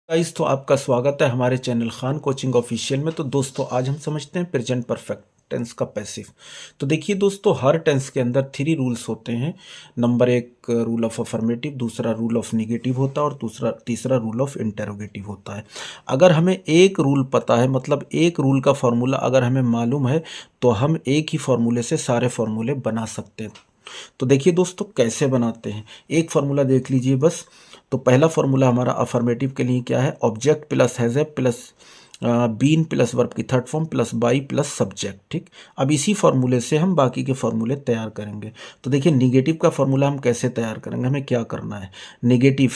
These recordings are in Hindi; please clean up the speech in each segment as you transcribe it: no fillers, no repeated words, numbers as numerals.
गाइस, तो आपका स्वागत है हमारे चैनल खान कोचिंग ऑफिशियल में। तो दोस्तों, आज हम समझते हैं प्रेजेंट परफेक्ट टेंस का पैसिव। तो देखिए दोस्तों, हर टेंस के अंदर 3 रूल्स होते हैं। नंबर 1 रूल ऑफ अफर्मेटिव, दूसरा रूल ऑफ निगेटिव होता है और तीसरा रूल ऑफ इंटेरोगेटिव होता है। अगर हमें एक रूल पता है, मतलब एक रूल का फॉर्मूला अगर हमें मालूम है, तो हम एक ही फॉर्मूले से सारे फॉर्मूले बना सकते हैं। तो देखिए दोस्तों, कैसे बनाते हैं, एक फार्मूला देख लीजिए बस। तो पहला फार्मूला हमारा अफर्मेटिव के लिए क्या है? Object plus has a plus been plus verb की third form plus by plus subject. ठीक, अब इसी फार्मूले से हम बाकी के फार्मूले तैयार करेंगे। तो देखिए, निगेटिव का फार्मूला हम कैसे तैयार करेंगे, हमें क्या करना है निगेटिव।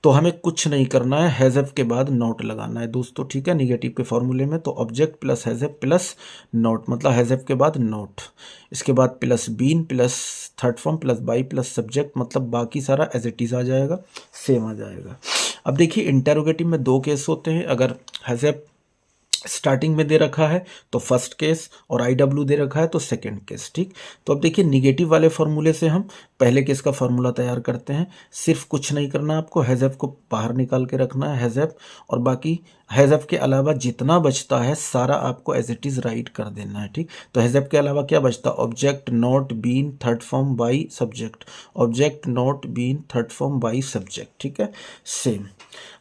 तो हमें कुछ नहीं करना है, हैज़ के बाद नॉट लगाना है दोस्तों। ठीक है, निगेटिव के फॉर्मूले में तो object plus has plus not, मतलब हैज़ के बाद नॉट, इसके बाद plus been plus third form plus by plus subject, मतलब बाकी सारा एज इट इज़ आ जाएगा, सेम आ जाएगा। अब देखिए, इंटेरोगेटिव में 2 केस होते हैं। अगर हैज़ स्टार्टिंग में दे रखा है तो फर्स्ट केस, और आई डब्ल्यू दे रखा है तो सेकंड केस। ठीक, तो अब देखिए, निगेटिव वाले फॉर्मूले से हम पहले केस का फॉर्मूला तैयार करते हैं। सिर्फ कुछ नहीं करना आपको, हैज़ को बाहर निकाल के रखना है, हैज़, और बाकी हैज़ के अलावा जितना बचता है सारा आपको एज इट इज़ राइट कर देना है। ठीक, तो हैज़ के अलावा क्या बचता है? Object not been third form by subject, object not been third form by subject. ठीक है, सेम।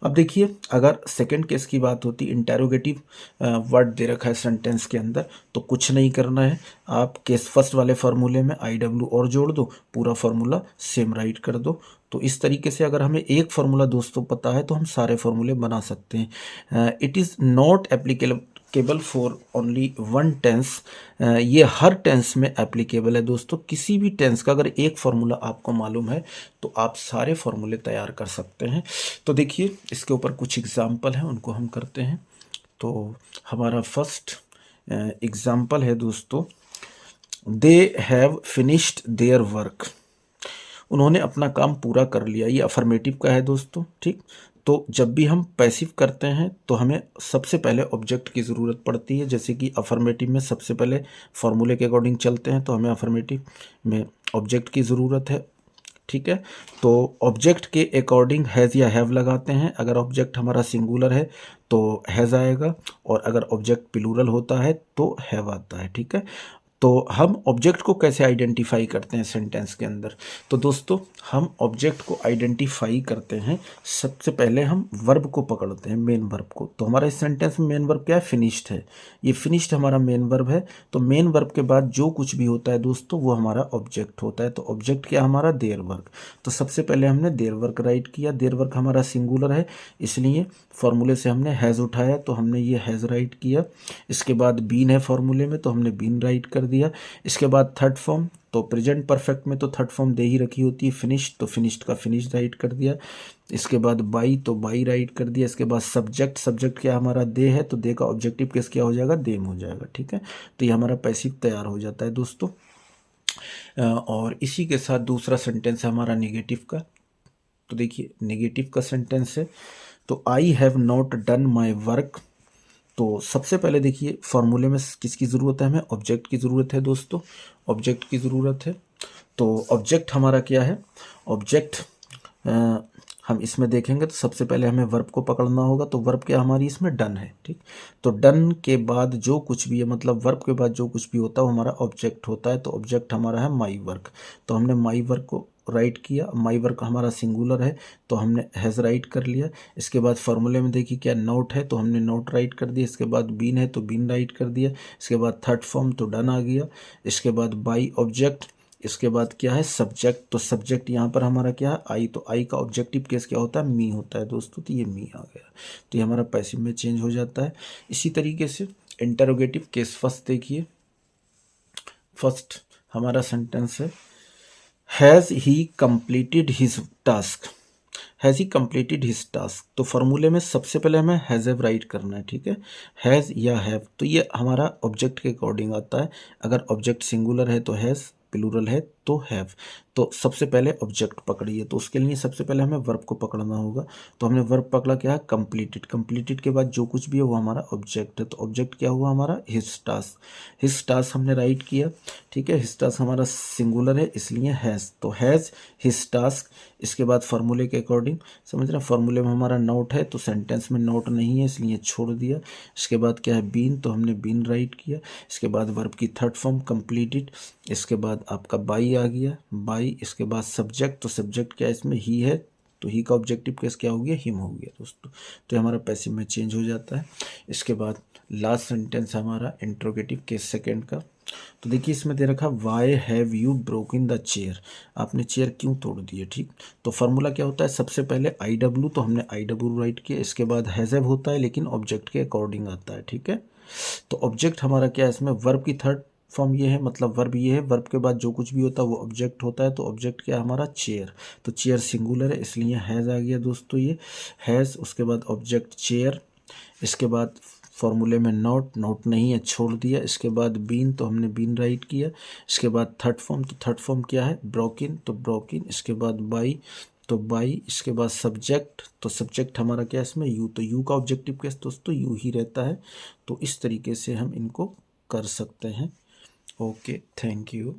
अब देखिए, अगर सेकंड केस की बात होती, इंटेरोगेटिव वर्ड दे रखा है सेंटेंस के अंदर, तो कुछ नहीं करना है, आप केस फर्स्ट वाले फार्मूले में आई डब्ल्यू और जोड़ दो, पूरा फार्मूला सेम राइट कर दो। तो इस तरीके से अगर हमें एक फार्मूला दोस्तों पता है तो हम सारे फार्मूले बना सकते हैं। It is not applicable for only one tense. ये हर टेंस में एप्लीकेबल है दोस्तों। किसी भी टेंस का अगर एक फार्मूला आपको मालूम है तो आप सारे फार्मूले तैयार कर सकते हैं। तो देखिए, इसके ऊपर कुछ एग्जाम्पल हैं, उनको हम करते हैं। तो हमारा फर्स्ट एग्जाम्पल है दोस्तों, they have finished their work. उन्होंने अपना काम पूरा कर लिया, ये अफर्मेटिव का है दोस्तों। ठीक, तो जब भी हम पैसिव करते हैं तो हमें सबसे पहले ऑब्जेक्ट की ज़रूरत पड़ती है। जैसे कि अफर्मेटिव में सबसे पहले फॉर्मूले के अकॉर्डिंग चलते हैं, तो हमें अफर्मेटिव में ऑब्जेक्ट की ज़रूरत है। ठीक है, तो ऑब्जेक्ट के अकॉर्डिंग हैज़ या हैव लगाते हैं। अगर ऑब्जेक्ट हमारा सिंगुलर है तो हैज़ आएगा, और अगर ऑब्जेक्ट प्लूरल होता है तो हैव आता है। ठीक है, तो हम ऑब्जेक्ट को कैसे आइडेंटिफाई करते हैं सेंटेंस के अंदर? तो दोस्तों, हम ऑब्जेक्ट को आइडेंटिफाई करते हैं, सबसे पहले हम वर्ब को पकड़ते हैं, मेन वर्ब को। तो हमारा इस सेंटेंस में मेन वर्ब क्या है? फिनिश्ड है। ये फिनिश्ड हमारा मेन वर्ब है। तो मेन वर्ब के बाद जो कुछ भी होता है दोस्तों, वो हमारा ऑब्जेक्ट होता है। तो ऑब्जेक्ट क्या हमारा? Their work. तो सबसे पहले हमने देयर वर्क राइट किया। देयर वर्क हमारा सिंगुलर है, इसलिए फॉर्मूले से हमने हैज़ उठाया, तो हमने ये हैज़ राइट किया। इसके बाद बीन है फॉर्मूले में, तो हमने बीन राइट कर दिया। इसके बाद थर्ड फॉर्म, तो प्रेजेंट परफेक्ट में तो थर्ड फॉर्म दे ही रखी होती है, फिनिश्ड, तो फिनिश्ड का फिनिश राइट कर दिया। इसके बाद बाई, तो बाई राइट कर दिया। इसके बाद सब्जेक्ट, सब्जेक्ट क्या हमारा? दे है, तो दे का ऑब्जेक्टिव केस क्या हो जाएगा? देम हो जाएगा। ठीक है, तो ये हमारा पैसिव तैयार हो जाता है दोस्तों। और इसी के साथ दूसरा सेंटेंस है हमारा निगेटिव का। तो देखिए, निगेटिव का सेंटेंस है, तो I have not done my work. तो सबसे पहले देखिए, फॉर्मूले में किसकी ज़रूरत है? हमें ऑब्जेक्ट की ज़रूरत है दोस्तों, ऑब्जेक्ट की ज़रूरत है। तो ऑब्जेक्ट हमारा क्या है? ऑब्जेक्ट हम इसमें देखेंगे तो सबसे पहले हमें वर्ब को पकड़ना होगा। तो वर्ब क्या हमारी इसमें? डन है। ठीक, तो डन के बाद जो कुछ भी है, मतलब वर्ब के बाद जो कुछ भी होता है वो हमारा ऑब्जेक्ट होता है। तो ऑब्जेक्ट हमारा है माई वर्क। तो हमने माई वर्क को राइट किया। माई वर्क हमारा सिंगुलर है, तो हमने हैज़ राइट कर लिया। इसके बाद फॉर्मूले में देखिए क्या नोट है, तो हमने नोट राइट कर दिया। इसके बाद बीन है, तो बीन राइट कर दिया। इसके बाद थर्ड फॉर्म, तो डन आ गया। इसके बाद बाई ऑब्जेक्ट, इसके बाद क्या है? सब्जेक्ट। तो सब्जेक्ट यहाँ पर हमारा क्या है? आई। तो आई का ऑब्जेक्टिव केस क्या होता है? मी होता है दोस्तों। तो ये मी आ गया, तो ये हमारा पैसिव में चेंज हो जाता है। इसी तरीके से इंटरोगेटिव केस फर्स्ट देखिए। फर्स्ट हमारा सेंटेंस है, has he completed his task. Has he completed his task, तो फॉर्मूले में सबसे पहले हमें हैज़ हैव राइट करना है। ठीक है, हैज़ या हैव, तो ये हमारा ऑब्जेक्ट के अकॉर्डिंग आता है। अगर ऑब्जेक्ट सिंगुलर है तो हैज़, प्लूरल है तो हैव। तो सबसे पहले ऑब्जेक्ट पकड़िए, तो उसके लिए सबसे पहले हमें वर्ब को पकड़ना होगा। तो हमने वर्ब पकड़ा क्या है, कंप्लीटेड। कंप्लीटेड के बाद जो कुछ भी है वो हमारा ऑब्जेक्ट है। तो ऑब्जेक्ट क्या हुआ हमारा, हिज टास्क। हिज टास्क हमने राइट किया, ठीक है। हिज टास्क हमारा सिंगुलर है इसलिए हैज़, तो हैज़ हिज टास्क। इसके बाद फार्मूले के अकॉर्डिंग, समझ रहे हैं, फार्मूले में हमारा नोट है तो सेंटेंस में नोट नहीं है इसलिए छोड़ दिया। इसके बाद क्या है, बीन, तो हमने बीन राइट किया। इसके बाद वर्ब की थर्ड फॉर्म कंप्लीटेड। इसके बाद आपका बाई आ गया, बाई। इसके बाद सब्जेक्ट, तो सब्जेक्ट क्या है इसमें, ही है, तो ही का ऑब्जेक्टिव केस क्या हो गया, हिम हो गया दोस्तों। तो ये हमारा पैसिव में चेंज हो जाता है। इसके बाद लास्ट सेंटेंस हमारा इंट्रोगेटिव केस सेकेंड का। तो देखिए इसमें दे रखा, why have you broken the chair, आपने चेयर क्यों तोड़ दी है, ठीक। तो फार्मूला क्या होता है, सबसे पहले आई डब्ल्यू, तो हमने आई डब्ल्यू राइट किया। इसके बाद हैज़ होता है लेकिन ऑब्जेक्ट के अकॉर्डिंग आता है, ठीक है। तो ऑब्जेक्ट हमारा क्या है इसमें, वर्ब की थर्ड फॉर्म ये है, मतलब वर्ब ये है, वर्ब के बाद जो कुछ भी होता है वो ऑब्जेक्ट होता है। तो ऑब्जेक्ट क्या है हमारा, चेयर। तो चेयर सिंगुलर है इसलिए हैज़ आ गया दोस्तों, ये हैज़। उसके बाद ऑब्जेक्ट चेयर। इसके बाद फॉर्मूले में नोट, नोट नहीं है छोड़ दिया। इसके बाद बीन, तो हमने बीन राइट किया। इसके बाद थर्ड फॉर्म, तो थर्ड फॉर्म क्या है, ब्रोकिन, तो ब्रोकिन। इसके बाद बाई, तो बाई। इसके बाद सब्जेक्ट, तो सब्जेक्ट हमारा क्या है इसमें, यू, तो यू का ऑब्जेक्टिव केस दोस्तों यू ही रहता है। तो इस तरीके से हम इनको कर सकते हैं। Okay, thank you.